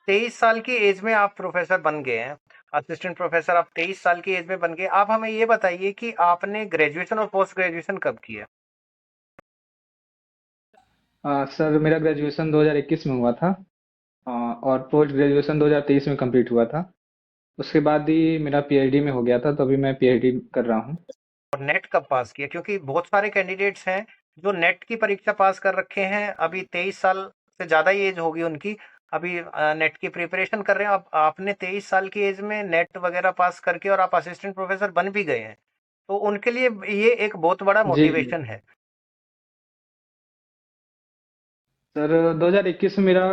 23 साल की एज में आप प्रोफेसर बन गए हैं, असिस्टेंट प्रोफेसर आप 23 साल की एज में बन गए। आप हमें ये बताइए कि आपने ग्रेजुएशन और पोस्ट ग्रेजुएशन कब किया? सर मेरा ग्रेजुएशन 2021 में हुआ था। और पोस्ट ग्रेजुएशन 2023 में कंप्लीट हुआ था। उसके बाद ही मेरा पीएचडी में हो गया था, तो अभी मैं पीएचडी कर रहा हूँ। और नेट कब पास किया? क्योंकि बहुत सारे कैंडिडेट्स हैं जो नेट की परीक्षा पास कर रखे हैं, अभी 23 साल से ज़्यादा ही एज होगी उनकी, अभी नेट की प्रिपरेशन कर रहे हैं। अब आपने 23 साल की एज में नेट वगैरह पास करके और आप असिस्टेंट प्रोफेसर बन भी गए हैं, तो उनके लिए ये एक बहुत बड़ा जी जी। मोटिवेशन है। सर 2021 में मेरा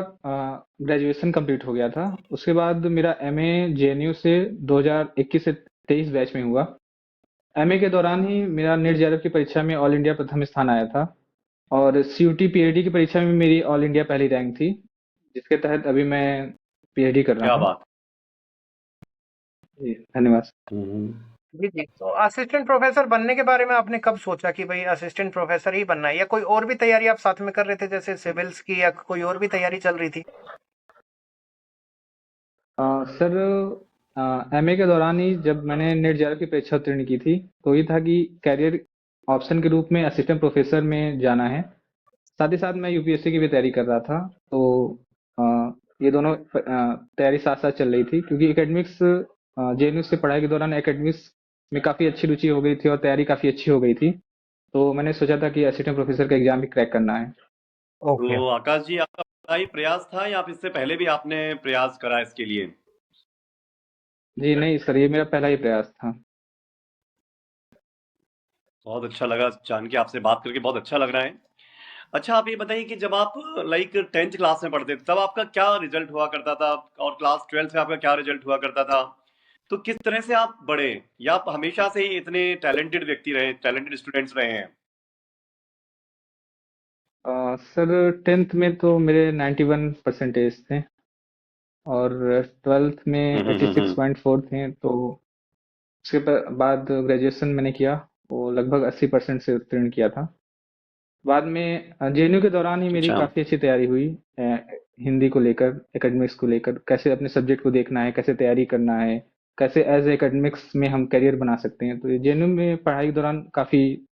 ग्रेजुएशन कंप्लीट हो गया था। उसके बाद मेरा एमए जेएनयू से 2021 से 23 बैच में हुआ। एमए के दौरान ही मेरा नेट जेआरएफ की परीक्षा में ऑल इंडिया प्रथम स्थान आया था। और सीयूटी पीएचडी की परीक्षा में मेरी ऑल इंडिया पहली रैंक थी, जिसके तहत अभी मैं पीएचडी कर रहा क्या हूँ। बात। जी धन्यवाद। हम्म। जी जी। तो असिस्टेंट प्रोफेसर बनने के बारे में आपने कब सोचा कि भाई असिस्टेंट प्रोफेसर ही बनना है, या कोई और भी तैयारी आप साथ में कर रहे थे, जैसे सिविल्स की, या कोई और भी तैयारी चल रही थी? सर एमए के दौरान ही जब मैंने नेट जेआरएफ की परीक्षा उत्तीर्ण की थी, तो ये था कि कैरियर ऑप्शन के रूप में असिस्टेंट प्रोफेसर में जाना है। साथ ही साथ मैं यूपीएससी की भी तैयारी कर रहा था। तो अ, ये दोनों तैयारी साथ साथ चल रही थी, क्योंकि एकेडमिक्स जेएनयू से पढ़ाई के दौरान एकेडमिक्स में काफ़ी अच्छी रुचि हो गई थी और तैयारी काफ़ी अच्छी हो गई थी। तो मैंने सोचा था कि असिस्टेंट प्रोफेसर का एग्जाम भी क्रैक करना है। ओके। तो आकाश जी, आपका पहला ही प्रयास था या आप इससे पहले भी आपने प्रयास करा इसके लिए? जी नहीं सर, ये मेरा पहला ही प्रयास था। बहुत अच्छा लगा जान के, आपसे बात करके बहुत अच्छा लग रहा है। अच्छा, आप ये बताइए कि जब आप लाइक 10th क्लास में पढ़ते थे, तब आपका क्या रिजल्ट हुआ करता था, और क्लास 12th में आपका क्या रिजल्ट हुआ करता था? तो किस तरह से आप बढ़े, या आप हमेशा से ही इतने टैलेंटेड व्यक्ति रहे, टैलेंटेड स्टूडेंट्स रहे हैं? सर 10th में तो मेरे 91 परसेंटेज थे, और 12th में हम्म। 86.4 थे। तो उसके बाद ग्रेजुएशन मैंने किया, वो लगभग 80% से उत्तीर्ण किया था। बाद में जेएनयू के दौरान ही मेरी अच्छा। काफ़ी अच्छी तैयारी हुई। हिंदी को लेकर, एकेडमिक्स को लेकर, कैसे अपने सब्जेक्ट को देखना है, कैसे तैयारी करना है, कैसे एज एकेडमिक्स में हम करियर बना सकते हैं। तो ये जेएनयू में पढ़ाई के दौरान काफ़ी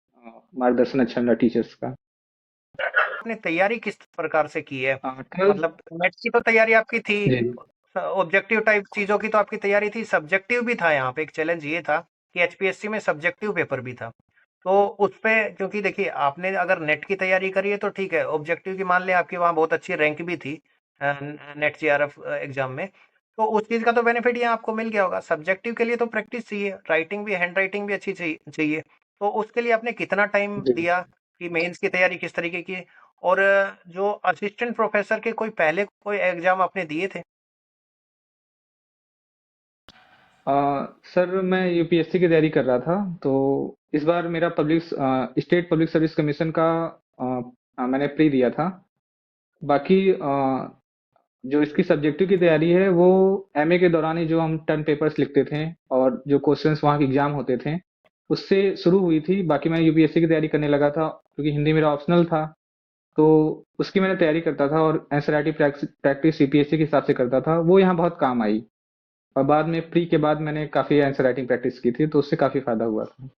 मार्गदर्शन अच्छा मिला टीचर्स का। आपने तैयारी किस प्रकार से की है? 12th। मतलब नेट की तो तैयारी आपकी थी, जी। ऑब्जेक्टिव टाइप चीजों की तो आपकी तैयारी थी, सब्जेक्टिव भी था। यहाँ पे एक चैलेंज ये था कि एचपीएससी में सब्जेक्टिव पेपर भी था। तो उस पे, क्योंकि देखिए आपने अगर नेट की तैयारी करी है तो ठीक है, ऑब्जेक्टिव की मान ले आपकी वहाँ बहुत अच्छी रैंक भी थी नेट जीआरएफ एग्जाम में, तो उस चीज का तो बेनिफिट यहाँ आपको मिल गया होगा। सब्जेक्टिव के लिए तो प्रैक्टिस चाहिए, राइटिंग भी, हैंड राइटिंग भी अच्छी चाहिए। तो उसके लिए आपने कितना टाइम जी। दिया, कि मेंस की तैयारी किस तरीके की? और जो असिस्टेंट प्रोफेसर के कोई पहले कोई एग्जाम आपने दिए थे? अ, सर मैं यूपीएससी की तैयारी कर रहा था। तो इस बार मेरा स्टेट पब्लिक सर्विस कमीशन का मैंने प्री दिया था। बाकी जो इसकी सब्जेक्टिव की तैयारी है, वो एमए के दौरान ही जो हम टर्म पेपर्स लिखते थे और जो क्वेश्चंस वहाँ के एग्जाम होते थे, उससे शुरू हुई थी। बाकी मैं यूपीएससी की तैयारी करने लगा था, क्योंकि हिंदी मेरा ऑप्शनल था। तो उसकी मैंने तैयारी करता था, और एनसीईआरटी प्रैक्टिस यूपीएससी के हिसाब से करता था, वो यहाँ बहुत काम आई। और बाद में प्री के बाद मैंने काफ़ी आंसर राइटिंग प्रैक्टिस की थी, तो उससे काफ़ी फायदा हुआ था।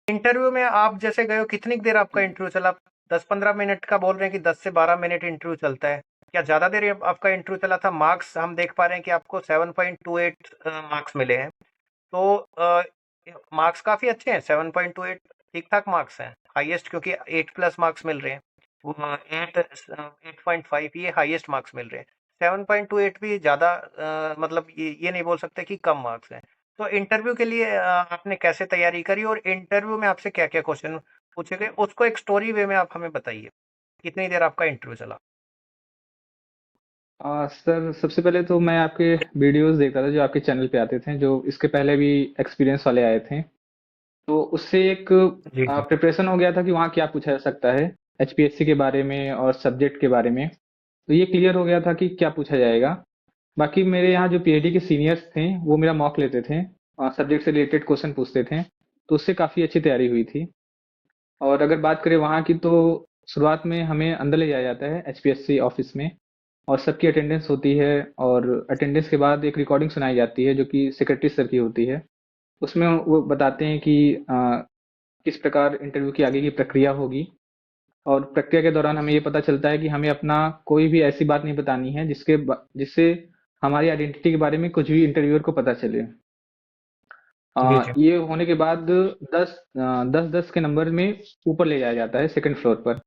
इंटरव्यू में आप जैसे गए हो, कितनी देर आपका इंटरव्यू चला? 10-15 मिनट का बोल रहे हैं कि 10 से 12 मिनट इंटरव्यू चलता है, क्या ज्यादा देर आपका इंटरव्यू चला था? मार्क्स हम देख पा रहे हैं कि आपको 7.28 मार्क्स मिले हैं। तो मार्क्स काफी अच्छे हैं, 7.28 ठीक ठाक मार्क्स हैं, हाईएस्ट, क्योंकि 8+ मार्क्स मिल रहे हैं। वो 8.5 ये हाईएस्ट मार्क्स मिल रहे हैं। 7.28 भी ज्यादा, मतलब ये नहीं बोल सकते कि कम मार्क्स हैं। तो इंटरव्यू के लिए आपने कैसे तैयारी करी, और इंटरव्यू में आपसे क्या क्या क्वेश्चन पूछे गए, उसको एक स्टोरी वे में आप हमें बताइए। कितनी देर आपका इंटरव्यू चला? सर सबसे पहले तो मैं आपके वीडियोस देखता था जो आपके चैनल पे आते थे, जो इसके पहले भी एक्सपीरियंस वाले आए थे। तो उससे एक जी जी। प्रिपरेशन हो गया था कि वहाँ क्या पूछा जा सकता है एचपीएससी के बारे में और सब्जेक्ट के बारे में। तो ये क्लियर हो गया था कि क्या पूछा जाएगा। बाकी मेरे यहाँ जो पीएचडी के सीनियर्स थे, वो मेरा मॉक लेते थे, सब्जेक्ट से रिलेटेड क्वेश्चन पूछते थे। तो उससे काफ़ी अच्छी तैयारी हुई थी। और अगर बात करें वहाँ की, तो शुरुआत में हमें अंदर ले जाया जाता है एचपीएससी ऑफिस में। और सबकी अटेंडेंस होती है, और अटेंडेंस के बाद एक रिकॉर्डिंग सुनाई जाती है जो कि सेक्रेटरी सर की होती है। उसमें वो बताते हैं कि किस प्रकार इंटरव्यू की आगे की प्रक्रिया होगी, और प्रक्रिया के दौरान हमें ये पता चलता है कि हमें अपना कोई भी ऐसी बात नहीं बतानी है जिससे हमारी आइडेंटिटी के बारे में कुछ भी इंटरव्यूअर को पता चले। जी, जी। ये होने के बाद 10 के नंबर में ऊपर ले जाया जाता है सेकंड फ्लोर पर।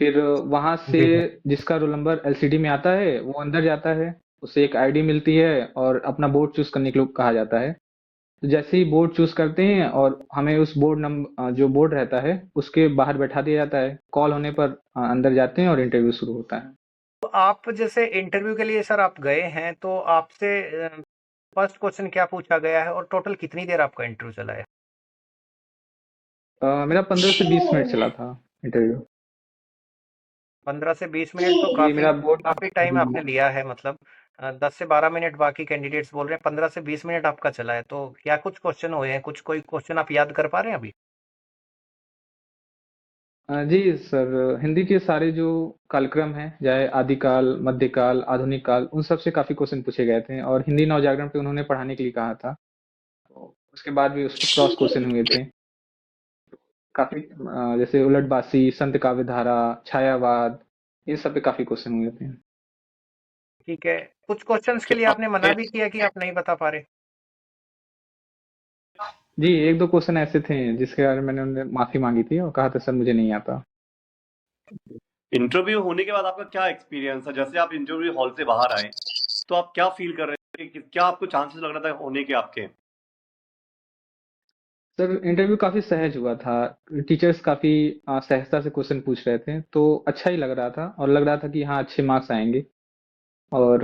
फिर वहां से जी, जी। जिसका रोल नंबर एलसीडी में आता है वो अंदर जाता है, उसे एक आईडी मिलती है और अपना बोर्ड चूज करने के लिए कहा जाता है। तो जैसे ही बोर्ड चूज करते हैं और हमें उस जो बोर्ड रहता है उसके बाहर बैठा दिया जाता है, कॉल होने पर अंदर जाते हैं और इंटरव्यू शुरू होता है। तो आप जैसे इंटरव्यू के लिए सर आप गए हैं, तो आपसे फर्स्ट क्वेश्चन क्या पूछा गया है और टोटल कितनी देर आपका इंटरव्यू चला है? मेरा 15 से 20 मिनट चला था इंटरव्यू। 15 से 20 मिनट तो जी, काफी मेरा बोर्ड। काफी टाइम जी। आपने लिया है, मतलब 10 से 12 मिनट बाकी कैंडिडेट्स बोल रहे हैं, 15 से 20 मिनट आपका चला है, तो क्या कुछ क्वेश्चन हुए हैं? कुछ कोई क्वेश्चन आप याद कर पा रहे हैं अभी? जी सर, हिंदी के सारे जो कालक्रम हैं, चाहे आदिकाल, मध्यकाल, आधुनिक काल, उन सब से काफी क्वेश्चन पूछे गए थे, और हिंदी नवजागरण पे उन्होंने पढ़ाने के लिए कहा था। तो उसके बाद भी उस पर क्रॉस क्वेश्चन हुए थे काफी, जैसे उलटबासी, संत काव्य धारा, छायावाद, इन सब पे काफी क्वेश्चन हुए थे। ठीक है। कुछ क्वेश्चंस के लिए क्या आपने मना भी किया कि आप नहीं बता पा रहे? जी, एक दो क्वेश्चन ऐसे थे जिसके बारे में मैंने उनसे माफी मांगी थी और कहा था सर मुझे नहीं आता। इंटरव्यू होने के बाद आपका क्या एक्सपीरियंस है? जैसे आप इंटरव्यू हॉल से बाहर आए, तो आप क्या फील कर रहे थे? क्या आपको चांसेस लग रहा था होने के आपके? सर इंटरव्यू काफी सहज हुआ था, टीचर्स काफी सहजता से क्वेश्चन पूछ रहे थे, तो अच्छा ही लग रहा था, और लग रहा था कि हाँ अच्छे मार्क्स आएंगे। और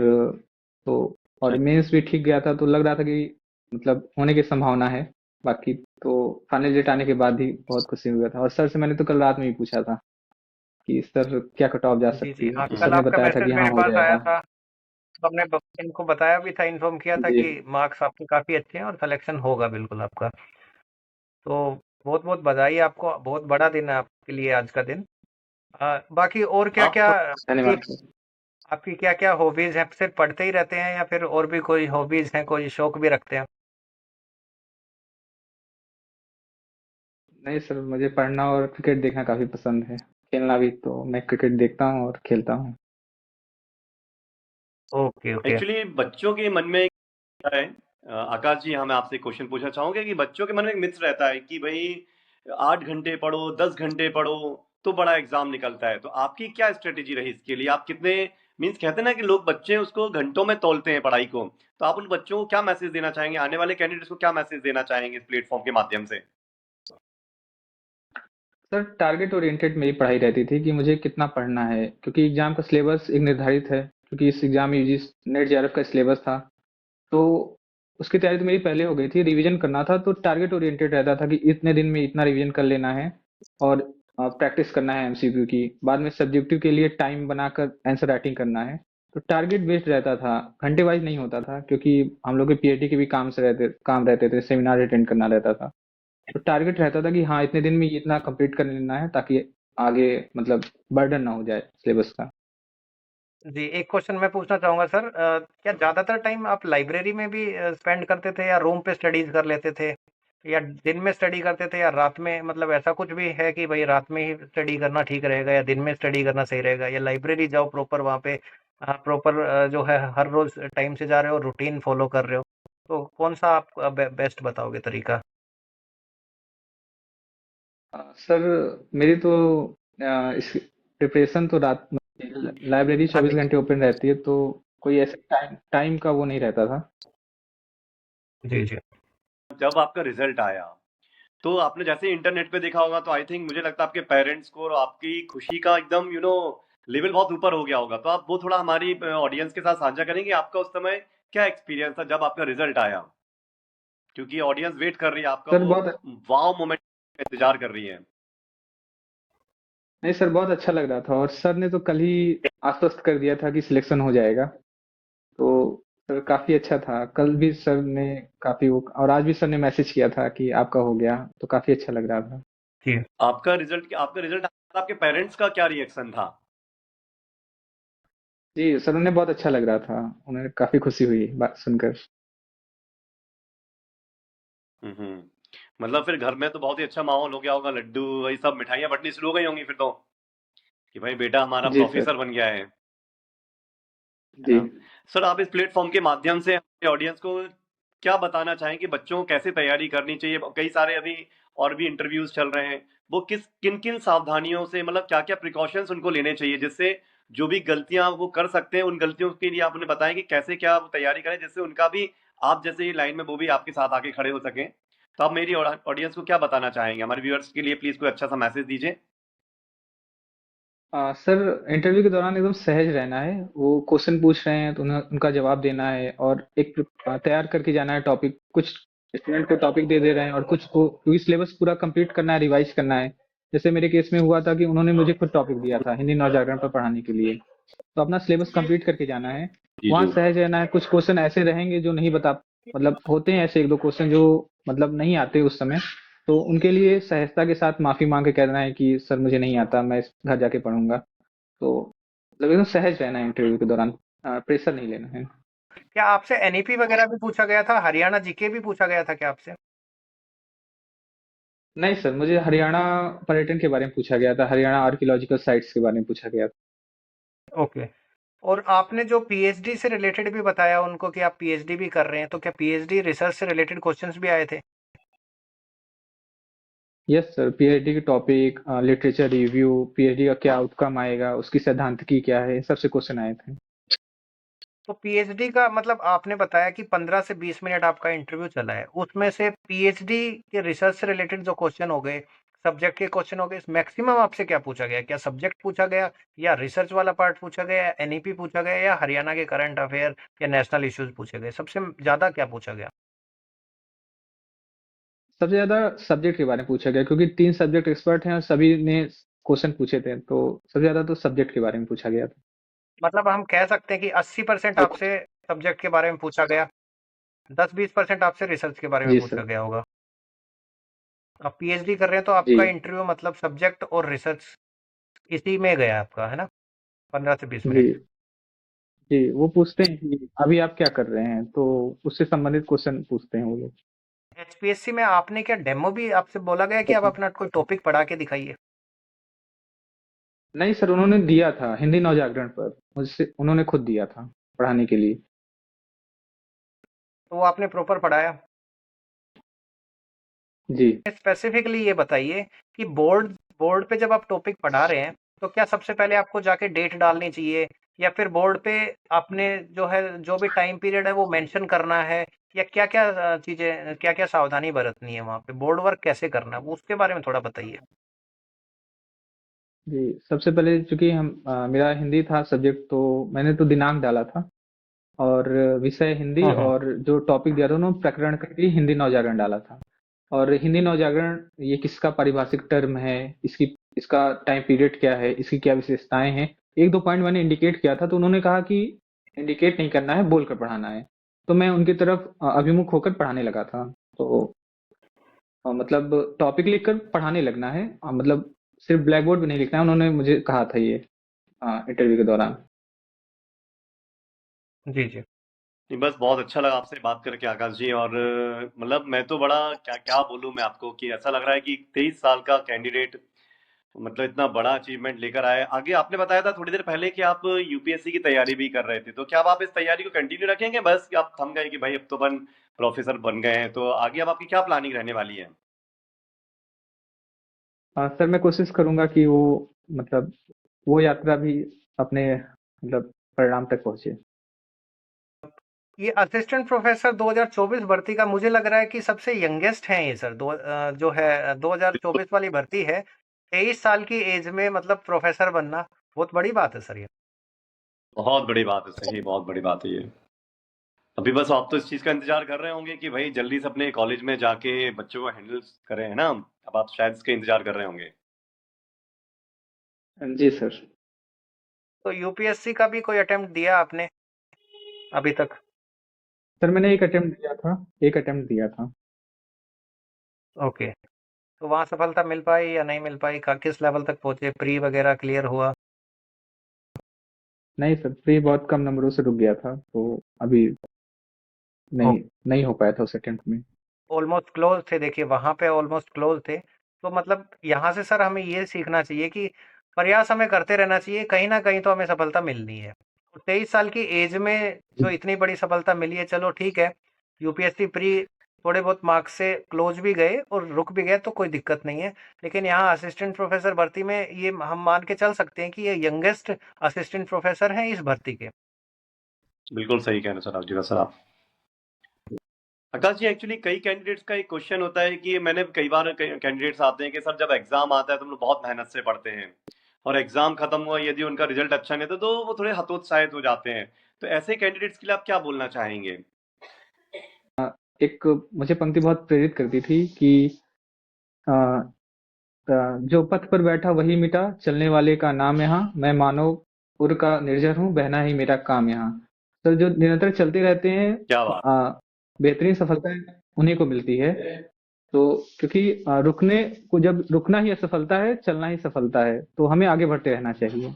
तो और मेंस भी ठीक गया था, तो लग रहा था कि मतलब होने की संभावना है। बाकी तो फाइनल डेट आने के बाद ही बहुत खुशी हुआ था, और सर से मैंने तो कल रात में ही पूछा था कि सर क्या कट ऑफ जा जी, जी। सकती है, हाँ, तो सर कल ने आपका बताया था मैसेज कि हाँ मेरे हो पास आया जाएगा। था, तो हमने इनको बताया भी था, इन्फॉर्म किया था जी। कि मार्क्स आपके काफ़ी अच्छे हैं और सिलेक्शन होगा बिल्कुल आपका। तो बहुत-बहुत बधाई आपको, बहुत बड़ा दिन है आपके लिए आज का दिन। बाकी और आप क्या-क्या आपकी धन्यवाद सर। आपकी क्या-क्या हॉबीज़ हैं? सिर्फ़ पढ़ते ही रहते हैं या फिर और भी कोई हॉबीज़ हैं, कोई शौक भी रखते हैं? नहीं सर, मुझे पढ़ना और क्रिकेट देखना काफी पसंद है, खेलना भी, तो मैं क्रिकेट देखता हूँ और खेलता हूँ। Okay, okay. एक्चुअली बच्चों के मन में क्या है, आकाश जी, हाँ, मैं आपसे क्वेश्चन पूछना चाहूंगा कि बच्चों के मन में एक मिथ रहता है कि भाई 8 घंटे पढ़ो, 10 घंटे पढ़ो, तो बड़ा एग्जाम निकलता है। तो आपकी क्या स्ट्रेटेजी रही इसके लिए? आप कितने, मीन्स कहते हैं ना कि लोग बच्चे उसको घंटों में तोलते हैं पढ़ाई को, तो आप उन बच्चों को क्या मैसेज देना चाहेंगे? आने वाले कैंडिडेट्स को क्या मैसेज देना चाहेंगे इस प्लेटफॉर्म के माध्यम से? सर टारगेट ओरिएंटेड मेरी पढ़ाई रहती थी कि मुझे कितना पढ़ना है, क्योंकि एग्जाम का सिलेबस एक निर्धारित है, क्योंकि इस एग्जाम में यूजी नेट जेआरएफ का सिलेबस था। तो उसकी तैयारी तो मेरी पहले हो गई थी, रिवीजन करना था, तो टारगेट ओरिएंटेड रहता था कि इतने दिन में इतना रिवीजन कर लेना है, और प्रैक्टिस करना है एमसीक्यू की, बाद में सब्जेक्टिव के लिए टाइम बनाकर आंसर राइटिंग करना है। तो टारगेट बेस्ड रहता था, घंटे वाइज नहीं होता था, क्योंकि हम लोग के पीएचडी के भी काम रहते थे, सेमिनार अटेंड करना रहता था। तो टारगेट रहता था कि हाँ इतने दिन में ये इतना कंप्लीट कर लेना है, ताकि आगे मतलब बर्डन ना हो जाए सिलेबस का। जी, एक क्वेश्चन मैं पूछना चाहूँगा सर, क्या ज़्यादातर टाइम आप लाइब्रेरी में भी स्पेंड करते थे या रूम पे स्टडीज़ कर लेते थे? या दिन में स्टडी करते थे या रात में? मतलब ऐसा कुछ भी है कि भई रात में ही स्टडी करना ठीक रहेगा या दिन में स्टडी करना सही रहेगा? या लाइब्रेरी जाओ प्रॉपर वहाँ पे प्रॉपर जो है हर रोज़ टाइम से जा रहे हो, रूटीन फ़ॉलो कर रहे हो? तो कौन-सा आप बेस्ट बताओगे तरीका? सर मेरी तो इस प्रिपरेशन तो रात में, लाइब्रेरी हाँ चौबीस जी। घंटे ओपन रहती है, तो कोई ऐसे टाइम टाइम का वो नहीं रहता था। जी, जी। जब आपका रिजल्ट आया, तो आपने जैसे इंटरनेट पे देखा होगा, तो आई थिंक मुझे लगता है आपके पेरेंट्स को और आपकी खुशी का एकदम लेवल बहुत ऊपर हो गया होगा। तो आप वो थोड़ा हमारी ऑडियंस के साथ साझा करेंगे, आपका उस समय क्या एक्सपीरियंस था जब आपका रिजल्ट आया? क्योंकि ऑडियंस वेट कर रही है, आपका सर वो बहुत वाव मोमेंट इंतजार कर रही है। नहीं सर, बहुत अच्छा लग रहा था, और सर ने तो कल ही आश्वस्त कर दिया था कि सिलेक्शन हो जाएगा। तो सर काफी अच्छा था, कल भी सर ने काफी वो, और आज भी सर ने मैसेज किया था कि आपका हो गया, तो काफी अच्छा लग रहा था। जी। आपका रिजल्ट आपके पेरेंट्स का क्या रिएक्शन था? जी, सर उन्हें बहुत अच्छा लग रहा था। उन्हें काफ़ी खुशी हुई बात सुनकर। हम्म। मतलब फिर घर में तो बहुत ही अच्छा माहौल हो गया होगा, लड्डू वही सब मिठाइयाँ बंटनी शुरू हो गई होंगी फिर तो, कि भाई बेटा हमारा जी सर। प्रोफेसर बन गया है जी। ना? सर आप इस प्लेटफॉर्म के माध्यम से अपने ऑडियंस को क्या बताना चाहेंगे, बच्चों को कैसे तैयारी करनी चाहिए? कई सारे अभी और भी इंटरव्यूज चल रहे हैं, वो किन किन सावधानियों से, मतलब क्या क्या प्रिकॉशंस उनको लेने चाहिए, जिससे जो भी गलतियां वो कर सकते हैं उन गलतियों के लिए आपने बताया कि कैसे क्या वो तैयारी करें, जिससे उनका भी आप जैसे ही लाइन में वो भी आपके साथ आके खड़े हो सकें। तो आप मेरी ऑडियंस को क्या बताना चाहेंगे, हमारे व्यूअर्स के लिए प्लीज कोई अच्छा सा मैसेज दीजिए। सर इंटरव्यू के दौरान एकदम सहज रहना है। वो क्वेश्चन पूछ रहे हैं तो उन्हें उनका जवाब देना है, और एक तैयार करके जाना है टॉपिक। कुछ स्टूडेंट को टॉपिक दे रहे हैं और कुछ को, क्योंकि सिलेबस पूरा कंप्लीट करना है, रिवाइज करना है। जैसे मेरे केस में हुआ था कि उन्होंने मुझे खुद टॉपिक दिया था हिंदी नवजागरण पर पढ़ाने के लिए। तो अपना सिलेबस कंप्लीट करके जाना है। जी वहाँ जी। सहज रहना है। कुछ क्वेश्चन ऐसे रहेंगे जो नहीं बता, मतलब होते हैं ऐसे एक दो क्वेश्चन जो मतलब नहीं आते उस समय। तो उनके लिए सहजता के साथ माफी मांग के कहना है कि सर मुझे नहीं आता, मैं घर जाके पढ़ूंगा। तो मतलब एकदम सहज रहना है इंटरव्यू के दौरान। प्रेशर नहीं लेना है। क्या आपसे एनईपी वगैरह भी पूछा गया था? हरियाणा जीके भी पूछा गया था क्या आपसे? नहीं सर, मुझे हरियाणा पर्यटन के बारे में पूछा गया था। हरियाणा आर्कियोलॉजिकल साइट्स के बारे में पूछा गया था। ओके। और आपने जो पीएचडी से रिलेटेड भी बताया उनको कि आप पीएचडी भी कर रहे हैं, तो क्या पीएचडी रिसर्च से रिलेटेड क्वेश्चंस भी आए थे? यस सर, पीएचडी के टॉपिक, लिटरेचर रिव्यू, पीएचडी का क्या आउटकम आएगा, उसकी सैद्धांतिकी क्या है, इन सबसे क्वेश्चन आए थे। तो पीएचडी का मतलब आपने बताया कि 15 से 20 मिनट आपका इंटरव्यू चला है, उसमें से पीएचडी के रिसर्च से रिलेटेड जो क्वेश्चन हो गए, सब्जेक्ट के क्वेश्चन हो गए, मैक्सिमम आपसे क्या पूछा गया? क्या सब्जेक्ट पूछा गया, या रिसर्च वाला पार्ट पूछा गया, या एनईपी पूछा गया, या हरियाणा के करंट अफेयर या नेशनल इश्यूज पूछे गए? सबसे ज्यादा क्या पूछा गया? सबसे ज्यादा सब्जेक्ट के बारे में पूछा गया, क्योंकि 3 सब्जेक्ट एक्सपर्ट हैं और सभी ने क्वेश्चन पूछे थे, तो सबसे ज्यादा तो सब्जेक्ट के बारे में पूछा गया था। मतलब हम कह सकते हैं कि 80% आपसे सब्जेक्ट के बारे में पूछा गया, 10-20% आपसे रिसर्च के बारे में जी पूछा सर। गया होगा। आप पीएचडी कर रहे हैं तो जी। आपका इंटरव्यू मतलब सब्जेक्ट और रिसर्च इसी में गया आपका, है ना? 15 से 20 मिनट। जी। जी, वो पूछते हैं कि अभी आप क्या कर रहे हैं, तो उससे संबंधित क्वेश्चन पूछते हैं वो लोग। एचपीएससी में आपने क्या डेमो भी आपसे बोला गया कि आप अपना कोई टॉपिक पढ़ा के दिखाइए? नहीं सर, उन्होंने दिया था हिंदी नवजागरण पर, मुझसे उन्होंने खुद दिया था पढ़ाने के लिए। तो वो आपने प्रॉपर पढ़ाया? जी। स्पेसिफिकली ये बताइए कि बोर्ड बोर्ड पे जब आप टॉपिक पढ़ा रहे हैं, तो क्या सबसे पहले आपको जाके डेट डालनी चाहिए, या फिर बोर्ड पे आपने जो है जो भी टाइम पीरियड है वो मेंशन करना है, या क्या क्या चीजें, क्या क्या सावधानी बरतनी है वहां पे, बोर्ड वर्क कैसे करना है, वो उसके बारे में थोड़ा बताइए। जी, सबसे पहले चूंकि मेरा हिंदी था सब्जेक्ट, तो मैंने तो दिनांक डाला था, और विषय हिंदी, हम्म। और जो टॉपिक दिया था उन्होंने प्रकरण करके हिंदी नवजागरण डाला था। और हिंदी नवजागरण ये किसका पारिभाषिक टर्म है, इसकी इसका टाइम पीरियड क्या है, इसकी क्या विशेषताएं हैं, एक दो पॉइंट मैंने इंडिकेट किया था। तो उन्होंने कहा कि इंडिकेट नहीं करना है, बोलकर पढ़ाना है। तो मैं उनकी तरफ अभिमुख होकर पढ़ाने लगा था। तो मतलब टॉपिक लिखकर पढ़ाने लगना है, मतलब सिर्फ ब्लैक बोर्ड पे नहीं लिखना है, उन्होंने मुझे कहा था ये इंटरव्यू के दौरान। जी जी। नहीं, बस बहुत अच्छा लगा आपसे बात करके आकाश जी, और मतलब मैं तो बड़ा क्या क्या बोलूं मैं आपको, कि ऐसा लग रहा है कि 23 साल का कैंडिडेट मतलब इतना बड़ा अचीवमेंट लेकर आए। आगे आपने बताया था थोड़ी देर पहले कि आप यूपीएससी की तैयारी भी कर रहे थे, तो क्या अब आप इस तैयारी को कंटिन्यू रखेंगे, बस कि आप थम गए कि भाई अब तो अपन प्रोफेसर बन गए हैं, तो आगे अब आपकी क्या प्लानिंग रहने वाली है? सर मैं कोशिश करूंगा कि वो, मतलब वो यात्रा भी अपने मतलब परिणाम तक पहुंचे। ये असिस्टेंट प्रोफेसर 2024 भर्ती का मुझे लग रहा है कि सबसे यंगेस्ट हैं ये सर, जो है 2024 वाली भर्ती है। 23 साल की एज में मतलब प्रोफेसर बनना बहुत बड़ी बात है सर ये। बहुत बड़ी बात है, सही, बहुत बड़ी बात है ये। अभी बस आप तो इस चीज का इंतजार कर रहे होंगे कि भाई जल्दी से अपने कॉलेज में जाके बच्चों को हैंडल करें, है ना? अब आप शायद इसका इंतजार कर रहे होंगे। जी सर। तो यूपीएससी का भी कोई अटेम्प्ट दिया आपने अभी तक? सर मैंने एक अटेम्प्ट दिया था, एक अटेम्प्ट दिया था। ओके। तो वहां सफलता मिल पाई या नहीं मिल पाई, किस लेवल तक पहुंचे, प्री वगैरह क्लियर हुआ? नहीं सर, प्री बहुत कम नंबरों से रुक गया था, तो अभी नहीं हो पाया था उस अटेम्प्ट में। ऑलमोस्ट क्लोज थे, देखिए वहां पे ऑलमोस्ट क्लोज थे। तो मतलब यहाँ से सर हमें ये सीखना चाहिए कि प्रयास हमें करते रहना चाहिए, कहीं ना कहीं तो हमें सफलता मिलनी है। तो 23 साल की एज में जो इतनी बड़ी सफलता मिली है, चलो ठीक है। यूपीएससी प्री थोड़े बहुत मार्क्स से क्लोज भी गए और रुक भी गए तो कोई दिक्कत नहीं है। लेकिन यहाँ असिस्टेंट प्रोफेसर भर्ती में ये हम मान के चल सकते हैं कि ये यंगेस्ट असिस्टेंट प्रोफेसर हैं इस भर्ती के। बिल्कुल सही कह रहे हैं सर आप जी। सर आप आकाश जी, एक्चुअली कई कैंडिडेट्स का एक क्वेश्चन होता है कि मैंने कई बार कैंडिडेट्स आते हैं कि सर जब एग्जाम आता है तो हम लोग बहुत मेहनत से पढ़ते हैं और एग्जाम खत्म हुआ यदि उनका रिजल्ट अच्छा नहीं था तो वो थोड़े हतोत्साहित हो जाते हैं। तो ऐसे कैंडिडेट्स के लिए आप क्या बोलना चाहेंगे? एक मुझे पंक्ति बहुत प्रेरित करती थी कि अ, जो पथ पर बैठा वही मिटा, चलने वाले का नाम यहाँ, मैं मानव उर का निर्जर हूँ, बहना ही मेरा काम यहाँ। तो जो निरंतर चलते रहते हैं, क्या बात। बेहतरीन सफलता उन्हीं को मिलती है। तो क्योंकि रुकने को, जब रुकना ही असफलता है, चलना ही सफलता है, तो हमें आगे बढ़ते रहना चाहिए।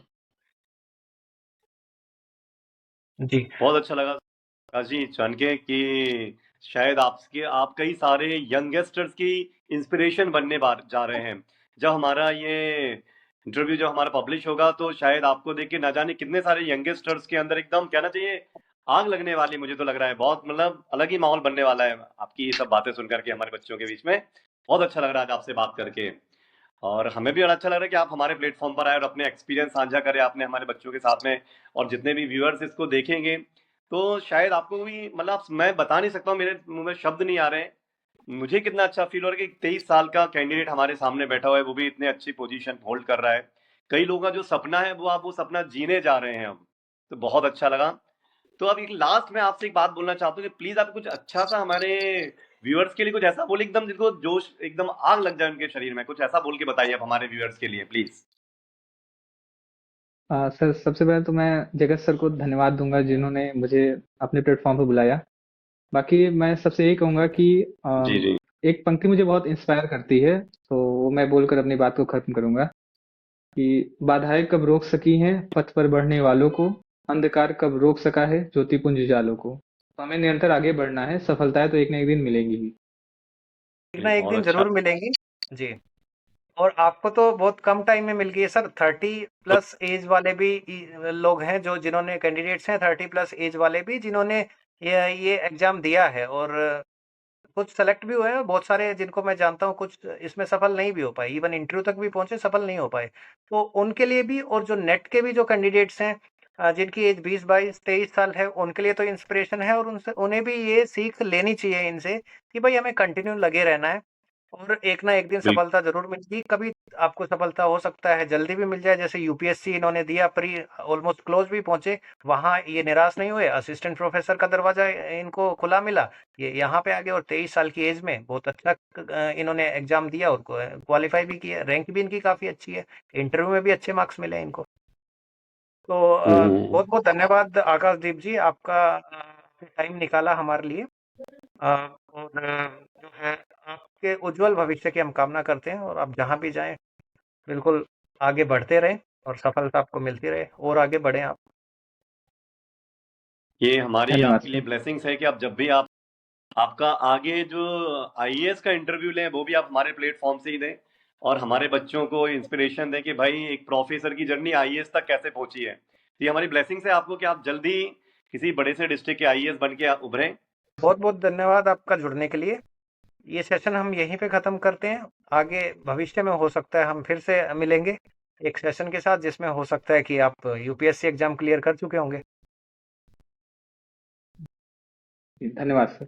जी बहुत अच्छा लगा आकाश जी जान के कि शायद आप कई सारे यंगस्टर्स की इंस्पिरेशन बनने जा रहे हैं। जब हमारा ये इंटरव्यू जब हमारा पब्लिश होगा तो शायद आपको देख के ना जाने कितने सारे यंगस्टर्स के अंदर एकदम कहना चाहिए आग लगने वाली, मुझे तो लग रहा है बहुत मतलब अलग ही माहौल बनने वाला है आपकी ये सब बातें सुनकर के हमारे बच्चों के बीच में। बहुत अच्छा लग रहा है आज आपसे बात करके और हमें भी बड़ा अच्छा लग रहा है कि आप हमारे प्लेटफॉर्म पर आए और अपने एक्सपीरियंस साझा करें आपने हमारे बच्चों के साथ में। और जितने भी व्यूअर्स इसको देखेंगे तो शायद आपको भी मतलब मैं बता नहीं सकता हूँ, मेरे मुंह में शब्द नहीं आ रहे हैं। मुझे कितना अच्छा फील हो रहा है कि 23 साल का कैंडिडेट हमारे सामने बैठा हुआ है, वो भी इतने अच्छी पोजीशन होल्ड कर रहा है। कई लोगों का जो सपना है वो आप वो सपना जीने जा रहे हैं अब। तो बहुत अच्छा लगा। तो अब एक लास्ट में आपसे एक बात बोलना चाहता हूँ कि प्लीज आप कुछ अच्छा सा हमारे व्यूअर्स के लिए कुछ ऐसा बोले एकदम जिनको जोश एकदम आग लग जाए उनके शरीर में, कुछ ऐसा बोल के बताइए आप हमारे व्यूअर्स के लिए प्लीज। सर, सबसे पहले तो मैं जगत सर को धन्यवाद दूंगा जिन्होंने मुझे अपने प्लेटफॉर्म पर बुलाया। बाकी मैं सबसे यही कहूंगा कि जी जी। एक पंक्ति मुझे बहुत इंस्पायर करती है, तो वो मैं बोलकर अपनी बात को खत्म करूंगा कि बाधाएं कब रोक सकी हैं पथ पर बढ़ने वालों को, अंधकार कब रोक सका है ज्योतिपुंज उजालों को। तो हमें निरंतर आगे बढ़ना है, सफलताएं तो एक न एक दिन मिलेंगी ही। एक ना एक बहुत दिन अच्छा। जरूर मिलेंगी। जी। और आपको तो बहुत कम टाइम में मिल गई है सर। 30+ एज वाले भी लोग हैं जो जिन्होंने कैंडिडेट्स हैं, 30+ एज वाले भी जिन्होंने ये एग्जाम दिया है। और कुछ सेलेक्ट भी हुए हैं, बहुत सारे जिनको मैं जानता हूँ, कुछ इसमें सफल नहीं भी हो पाए, इवन इंटरव्यू तक भी पहुंचे, सफल नहीं हो पाए। तो उनके लिए भी, और जो नेट के भी जो कैंडिडेट्स हैं जिनकी एज 20, 22, 23 साल है, उनके लिए तो इंस्पिरेशन है। और उनसे उन्हें भी ये सीख लेनी चाहिए इनसे कि भाई हमें कंटिन्यू लगे रहना है और एक ना एक दिन बिल्कुल। सफलता जरूर मिलेगी। कभी आपको सफलता हो सकता है जल्दी भी मिल जाए, जैसे यूपीएससी इन्होंने दिया, प्री ऑलमोस्ट क्लोज भी पहुंचे, वहां ये निराश नहीं हुए, असिस्टेंट प्रोफेसर का दरवाजा इनको खुला मिला, ये यहाँ पे आ गए और 23 साल की एज में बहुत अच्छा इन्होंने एग्जाम दिया और क्वालिफाई भी किया, रैंक भी इनकी काफी अच्छी है, इंटरव्यू में भी अच्छे मार्क्स मिले इनको। तो बहुत बहुत धन्यवाद आकाशदीप जी, आपका टाइम निकाला हमारे लिए। और जो है, आपके उज्जवल भविष्य की हम कामना करते हैं और आप जहाँ भी जाएं बिल्कुल आगे बढ़ते रहें और सफलता आपको मिलती रहे और आगे बढ़ें आप। ये हमारी धन्यवाद आपके लिए सर। ब्लेसिंग्स है कि आप जब भी आप आपका आगे जो आईएएस का इंटरव्यू लें वो भी आप हमारे प्लेटफॉर्म से ही दें और हमारे बच्चों को इंस्पिरेशन दें कि भाई एक प्रोफेसर की जर्नी आईएएस तक कैसे पहुंची है। तो ये हमारी ब्लेसिंग्स है आपको कि आप जल्दी किसी बड़े से डिस्ट्रिक्ट के आईएएस बन के उभरें। बहुत बहुत धन्यवाद आपका जुड़ने के लिए। ये सेशन हम यहीं पे ख़त्म करते हैं। आगे भविष्य में हो सकता है हम फिर से मिलेंगे एक सेशन के साथ, जिसमें हो सकता है कि आप यूपीएससी एग्जाम क्लियर कर चुके होंगे। धन्यवाद सर।